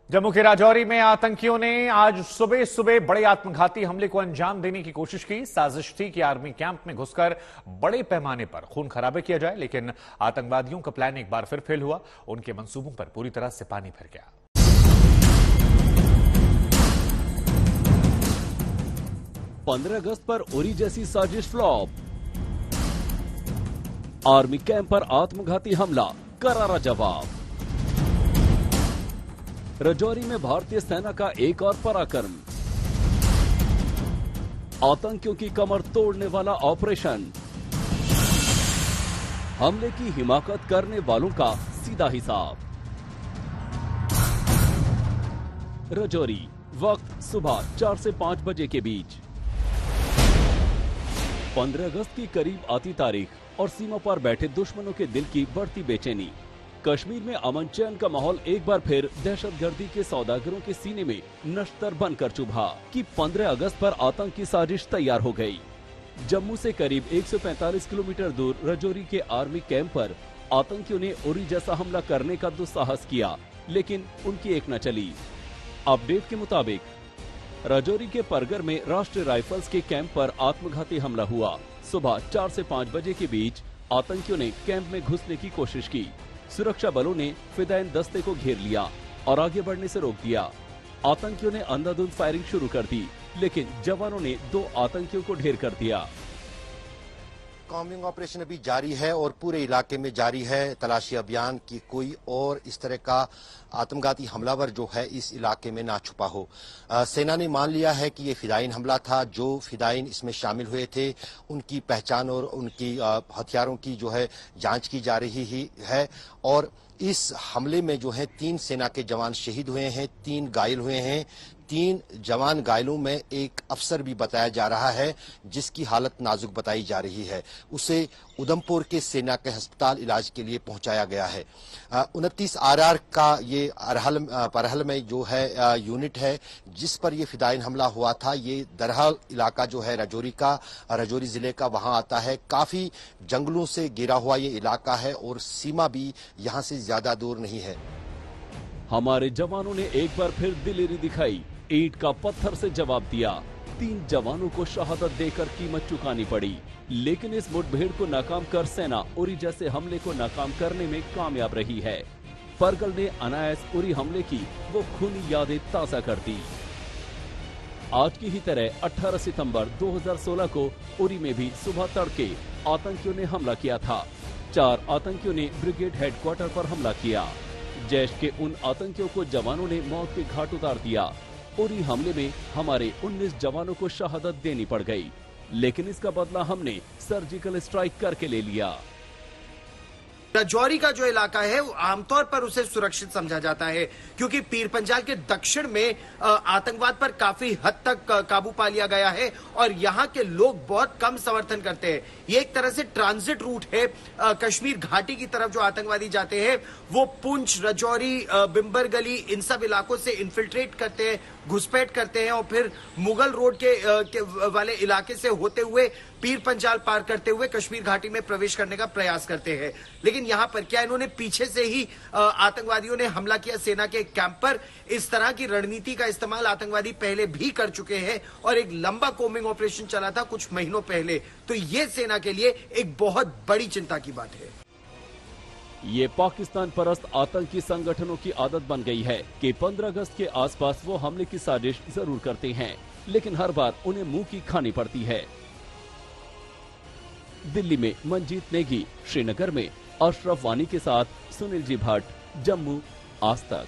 जम्मू के राजौरी में आतंकियों ने आज सुबह सुबह बड़े आत्मघाती हमले को अंजाम देने की कोशिश की। साजिश थी कि आर्मी कैंप में घुसकर बड़े पैमाने पर खून खराबे किया जाए, लेकिन आतंकवादियों का प्लान एक बार फिर फेल हुआ। उनके मंसूबों पर पूरी तरह से पानी फिर गया। 15 अगस्त पर उरी जैसी साजिश फ्लॉप। आर्मी कैंप पर आत्मघाती हमला, करारा जवाब। राजौरी में भारतीय सेना का एक और पराक्रम। आतंकियों की कमर तोड़ने वाला ऑपरेशन। हमले की हिमाकत करने वालों का सीधा हिसाब। राजौरी, वक्त सुबह 4 से 5 बजे के बीच। 15 अगस्त की करीब आती तारीख और सीमा पर बैठे दुश्मनों के दिल की बढ़ती बेचैनी। कश्मीर में अमन चैन का माहौल एक बार फिर दहशतगर्दी के सौदागरों के सीने में नश्तर बनकर चुभा कि 15 अगस्त पर आतंक की साजिश तैयार हो गई। जम्मू से करीब 145 किलोमीटर दूर राजौरी के आर्मी कैंप पर आतंकियों ने उरी जैसा हमला करने का दुस्साहस किया, लेकिन उनकी एक न चली। अपडेट के मुताबिक राजौरी के परगर में राष्ट्रीय राइफल्स के कैंप पर आत्मघाती हमला हुआ। सुबह 4 से 5 बजे के बीच आतंकियों ने कैंप में घुसने की कोशिश की। सुरक्षा बलों ने फिदायन दस्ते को घेर लिया और आगे बढ़ने से रोक दिया। आतंकियों ने अंधाधुंध फायरिंग शुरू कर दी, लेकिन जवानों ने 2 आतंकियों को ढेर कर दिया। कॉम्बिंग ऑपरेशन अभी जारी है और पूरे इलाके में जारी है तलाशी अभियान की कोई और इस तरह का आत्मघाती हमलावर जो है इस इलाके में ना छुपा हो। सेना ने मान लिया है कि ये फिदायन हमला था। जो फिदायन इसमें शामिल हुए थे उनकी पहचान और उनकी हथियारों की जो है जांच की जा रही ही है। और इस हमले में जो है 3 सेना के जवान शहीद हुए हैं, 3 घायल हुए हैं। 3 जवान घायलों में एक अफसर भी बताया जा रहा है जिसकी हालत नाजुक बताई जा रही है। उसे उधमपुर के सेना के अस्पताल इलाज के लिए पहुंचाया गया है। 29 RR का ये परहल में जो है यूनिट है जिस पर ये फिदायन हमला हुआ था। ये दरहल इलाका जो है राजौरी जिले का वहां आता है। काफी जंगलों से घिरा हुआ ये इलाका है और सीमा भी यहाँ से ज्यादा दूर नहीं है। हमारे जवानों ने एक बार फिर दिलेरी दिखाई, ईंट का पत्थर से जवाब दिया। 3 जवानों को शहादत देकर कीमत चुकानी पड़ी, लेकिन इस मुठभेड़ को नाकाम कर सेना उरी जैसे हमले को नाकाम करने में कामयाब रही है। परगल ने अनायास उरी हमले की वो खूनी यादें ताजा कर दी। आज की ही तरह 18 सितंबर 2016 को उरी में भी सुबह तड़के आतंकियों ने हमला किया था। 4 आतंकियों ने ब्रिगेड हेडक्वार्टर पर हमला किया। जैश के उन आतंकियों को जवानों ने मौत के घाट उतार दिया। उरी हमले में हमारे 19 जवानों को शहादत देनी पड़ गई, लेकिन इसका बदला हमने सर्जिकल स्ट्राइक करके ले लिया। राजौरी का जो इलाका है वो आमतौर पर उसे सुरक्षित समझा जाता है, क्योंकि पीर पंजाल के दक्षिण में आतंकवाद पर काफी हद तक काबू पा लिया गया है और यहाँ के लोग बहुत कम समर्थन करते हैं। ये एक तरह से ट्रांजिट रूट है। कश्मीर घाटी की तरफ जो आतंकवादी जाते हैं वो पुंछ, राजौरी, बिम्बर गली, इन सब इलाकों से इन्फिल्ट्रेट करते हैं, घुसपैठ करते हैं और फिर मुगल रोड के वाले इलाके से होते हुए पीर पंजाल पार करते हुए कश्मीर घाटी में प्रवेश करने का प्रयास करते हैं। लेकिन यहाँ पर क्या इन्होंने पीछे से ही आतंकवादियों ने हमला किया सेना के कैंप पर। इस तरह की रणनीति का इस्तेमाल आतंकवादी पहले भी कर चुके हैं और एक लंबा कोम्बिंग ऑपरेशन चला था कुछ महीनों पहले। तो ये सेना के लिए एक बहुत बड़ी चिंता की बात है। ये पाकिस्तान परस्त आतंकी संगठनों की आदत बन गई है कि 15 अगस्त के आसपास वो हमले की साजिश जरूर करते हैं, लेकिन हर बार उन्हें मुंह की खानी पड़ती है। दिल्ली में मंजीत नेगी, श्रीनगर में अशरफ वानी के साथ सुनील जी भट्ट, जम्मू, आज तक।